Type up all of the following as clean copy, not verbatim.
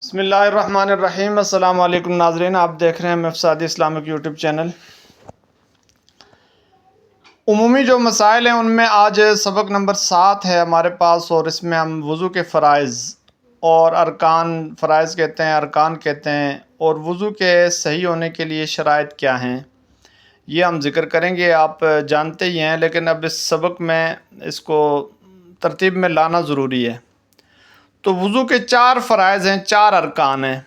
بسم اللہ الرحمن الرحیم۔ السلام علیکم ناظرین، آپ دیکھ رہے ہیں مفسادی اسلامک یوٹیوب چینل۔ عمومی جو مسائل ہیں ان میں آج سبق نمبر 7 ہے ہمارے پاس، اور اس میں ہم وضو کے فرائض اور ارکان، فرائض کہتے ہیں، ارکان کہتے ہیں، اور وضو کے صحیح ہونے کے لیے شرائط کیا ہیں یہ ہم ذکر کریں گے۔ آپ جانتے ہی ہیں، لیکن اب اس سبق میں اس کو ترتیب میں لانا ضروری ہے۔ تو وضو کے 4 فرائض ہیں، 4 ارکان ہیں،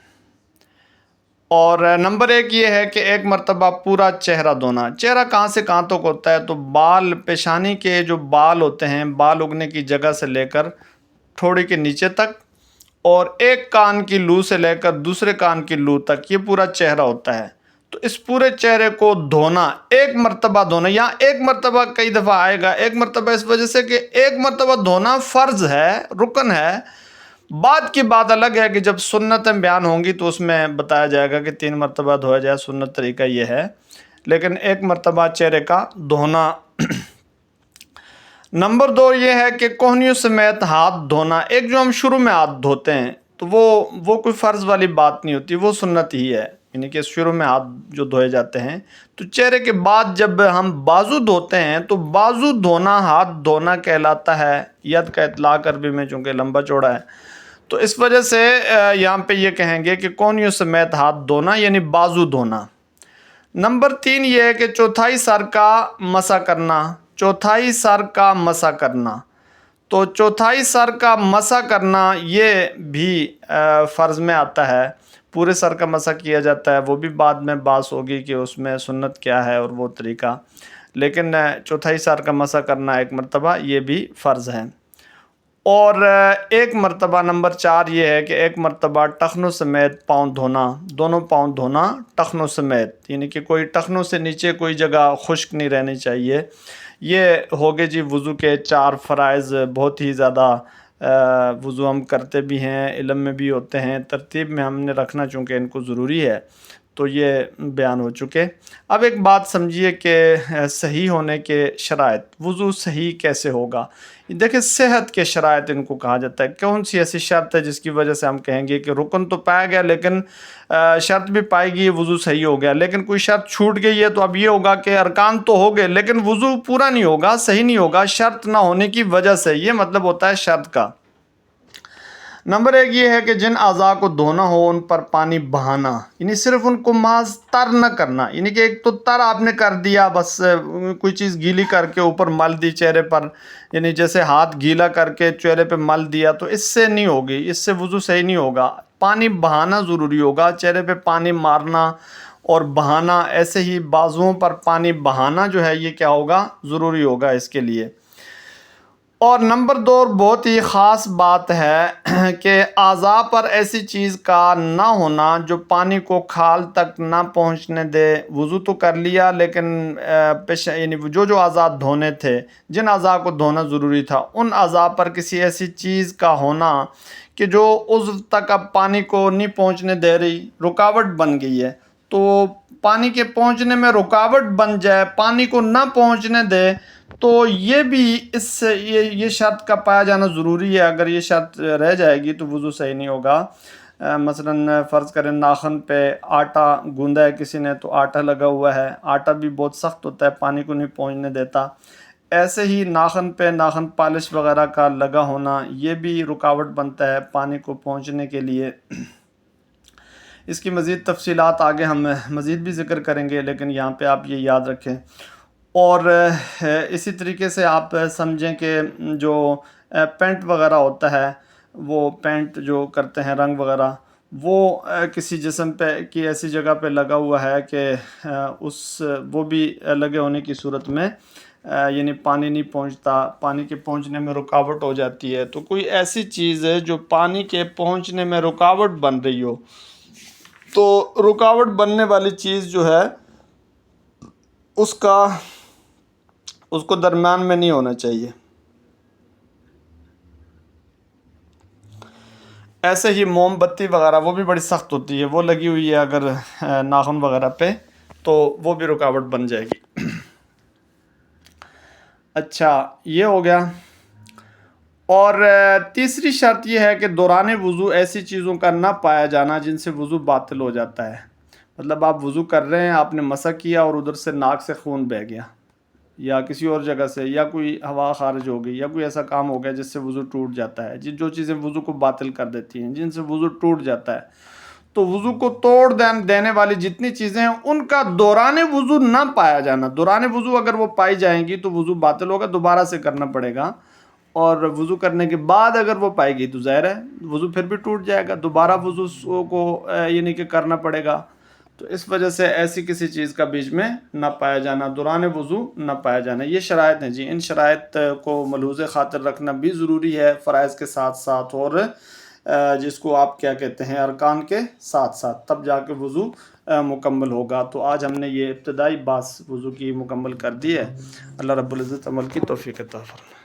اور نمبر 1 یہ ہے کہ ایک مرتبہ پورا چہرہ دھونا۔ چہرہ کہاں سے کہاں تک ہوتا ہے؟ تو بال، پیشانی کے جو بال ہوتے ہیں، بال اگنے کی جگہ سے لے کر ٹھوڑی کے نیچے تک، اور ایک کان کی لو سے لے کر دوسرے کان کی لو تک، یہ پورا چہرہ ہوتا ہے۔ تو اس پورے چہرے کو دھونا، ایک مرتبہ دھونا۔ یہاں ایک مرتبہ کئی دفعہ آئے گا، ایک مرتبہ اس وجہ سے کہ ایک مرتبہ دھونا فرض ہے، رکن ہے۔ بعد کی بات الگ ہے کہ جب سنتیں بیان ہوں گی تو اس میں بتایا جائے گا کہ 3 مرتبہ دھویا جائے، سنت طریقہ یہ ہے، لیکن ایک مرتبہ چہرے کا دھونا۔ نمبر 2 یہ ہے کہ کوہنیوں سمیت ہاتھ دھونا۔ ایک جو ہم شروع میں ہاتھ دھوتے ہیں تو وہ کوئی فرض والی بات نہیں ہوتی، وہ سنت ہی ہے، یعنی کہ شروع میں ہاتھ جو دھوئے جاتے ہیں۔ تو چہرے کے بعد جب ہم بازو دھوتے ہیں تو بازو دھونا، ہاتھ دھونا کہلاتا ہے۔ ید کا اطلاق عربی میں چونکہ لمبا چوڑا ہے، تو اس وجہ سے یہاں پہ یہ کہیں گے کہ کوہنیوں سمیت ہاتھ دھونا یعنی بازو دھونا۔ نمبر 3 یہ ہے کہ چوتھائی سر کا مسح کرنا۔ چوتھائی سر کا مسح کرنا، تو چوتھائی سر کا مسح کرنا یہ بھی فرض میں آتا ہے۔ پورے سر کا مسح کیا جاتا ہے، وہ بھی بعد میں بحث ہوگی کہ اس میں سنت کیا ہے اور وہ طریقہ، لیکن چوتھائی سر کا مسح کرنا ایک مرتبہ یہ بھی فرض ہے۔ اور ایک مرتبہ نمبر 4 یہ ہے کہ ایک مرتبہ ٹخنوں سمیت پاؤں دھونا، دونوں پاؤں دھونا ٹخنوں سمیت، یعنی کہ کوئی ٹخنوں سے نیچے کوئی جگہ خشک نہیں رہنی چاہیے۔ یہ ہوگے جی وضو کے 4 فرائض۔ بہت ہی زیادہ وضو ہم کرتے بھی ہیں، علم میں بھی ہوتے ہیں، ترتیب میں ہم نے رکھنا چونکہ ان کو ضروری ہے، تو یہ بیان ہو چکے۔ اب ایک بات سمجھیے کہ صحیح ہونے کے شرائط، وضو صحیح کیسے ہوگا؟ دیکھیں، صحت کے شرائط ان کو کہا جاتا ہے۔ کون سی ایسی شرط ہے جس کی وجہ سے ہم کہیں گے کہ رکن تو پایا گیا لیکن شرط بھی پائے گی، وضو صحیح ہو گیا، لیکن کوئی شرط چھوٹ گئی ہے تو اب یہ ہوگا کہ ارکان تو ہو گئے لیکن وضو پورا نہیں ہوگا، صحیح نہیں ہوگا، شرط نہ ہونے کی وجہ سے۔ یہ مطلب ہوتا ہے شرط کا۔ نمبر 1 یہ ہے کہ جن اعضاء کو دھونا ہو ان پر پانی بہانا، یعنی صرف ان کو محض تر نہ کرنا، یعنی کہ ایک تو تر آپ نے کر دیا، بس کوئی چیز گیلی کر کے اوپر مل دی چہرے پر، یعنی جیسے ہاتھ گیلا کر کے چہرے پہ مل دیا، تو اس سے نہیں ہوگی، اس سے وضو صحیح نہیں ہوگا۔ پانی بہانا ضروری ہوگا، چہرے پہ پانی مارنا اور بہانا، ایسے ہی بازوؤں پر پانی بہانا جو ہے یہ کیا ہوگا؟ ضروری ہوگا اس کے لیے۔ اور نمبر 2 بہت ہی خاص بات ہے کہ اعضاء پر ایسی چیز کا نہ ہونا جو پانی کو کھال تک نہ پہنچنے دے۔ وضو تو کر لیا لیکن یعنی جو اعضاء دھونے تھے، جن اعضاء کو دھونا ضروری تھا، ان اعضاء پر کسی ایسی چیز کا ہونا کہ جو عضو تک اب پانی کو نہیں پہنچنے دے رہی، رکاوٹ بن گئی ہے، تو پانی کے پہنچنے میں رکاوٹ بن جائے، پانی کو نہ پہنچنے دے، تو یہ بھی اس سے یہ شرط کا پایا جانا ضروری ہے۔ اگر یہ شرط رہ جائے گی تو وضو صحیح نہیں ہوگا۔ مثلا فرض کریں ناخن پہ آٹا گوندا ہے کسی نے، تو آٹا لگا ہوا ہے، آٹا بھی بہت سخت ہوتا ہے، پانی کو نہیں پہنچنے دیتا۔ ایسے ہی ناخن پہ ناخن پالش وغیرہ کا لگا ہونا، یہ بھی رکاوٹ بنتا ہے پانی کو پہنچنے کے لیے۔ اس کی مزید تفصیلات آگے ہم مزید بھی ذکر کریں گے، لیکن یہاں پہ آپ یہ یاد رکھیں۔ اور اسی طریقے سے آپ سمجھیں کہ جو پینٹ وغیرہ ہوتا ہے، وہ پینٹ جو کرتے ہیں رنگ وغیرہ، وہ کسی جسم پہ کی ایسی جگہ پہ لگا ہوا ہے کہ وہ بھی لگے ہونے کی صورت میں یعنی پانی نہیں پہنچتا، پانی کے پہنچنے میں رکاوٹ ہو جاتی ہے۔ تو کوئی ایسی چیز ہے جو پانی کے پہنچنے میں رکاوٹ بن رہی ہو، تو رکاوٹ بننے والی چیز جو ہے اس کو درمیان میں نہیں ہونا چاہیے۔ ایسے ہی موم بتی وغیرہ، وہ بھی بڑی سخت ہوتی ہے، وہ لگی ہوئی ہے اگر ناخن وغیرہ پہ، تو وہ بھی رکاوٹ بن جائے گی۔ اچھا، یہ ہو گیا۔ اور تیسری شرط یہ ہے کہ دوران وضو ایسی چیزوں کا نہ پایا جانا جن سے وضو باطل ہو جاتا ہے. مطلب آپ وضو کر رہے ہیں، آپ نے مسح کیا اور ادھر سے ناک سے خون بہہ گیا، یا کسی اور جگہ سے، یا کوئی ہوا خارج ہو گئی، یا کوئی ایسا کام ہو گیا جس سے وضو ٹوٹ جاتا ہے. جو چیزیں وضو کو باطل کر دیتی ہیں، جن سے وضو ٹوٹ جاتا ہے، تو وضو کو توڑ دینے والی جتنی چیزیں ہیں ان کا دوران وضو نہ پایا جانا. دوران وضو اگر وہ پائی جائیں گی تو وضو باطل ہوگا، دوبارہ سے کرنا پڑے گا. اور وضو کرنے کے بعد اگر وہ پائے گی تو ظاہر ہے وضو پھر بھی ٹوٹ جائے گا، دوبارہ وضو کو یعنی کہ کرنا پڑے گا. تو اس وجہ سے ایسی کسی چیز کا بیچ میں نہ پایا جانا، دوران وضو نہ پایا جانا. یہ شرائط ہیں جی. ان شرائط کو ملحوظ خاطر رکھنا بھی ضروری ہے فرائض کے ساتھ ساتھ، اور جس کو آپ کیا کہتے ہیں ارکان کے ساتھ ساتھ، تب جا کے وضو مکمل ہوگا. تو آج ہم نے یہ ابتدائی بات وضو کی مکمل کر دی ہے. اللہ رب العزت عمل کی توفیق عطا فرمائے.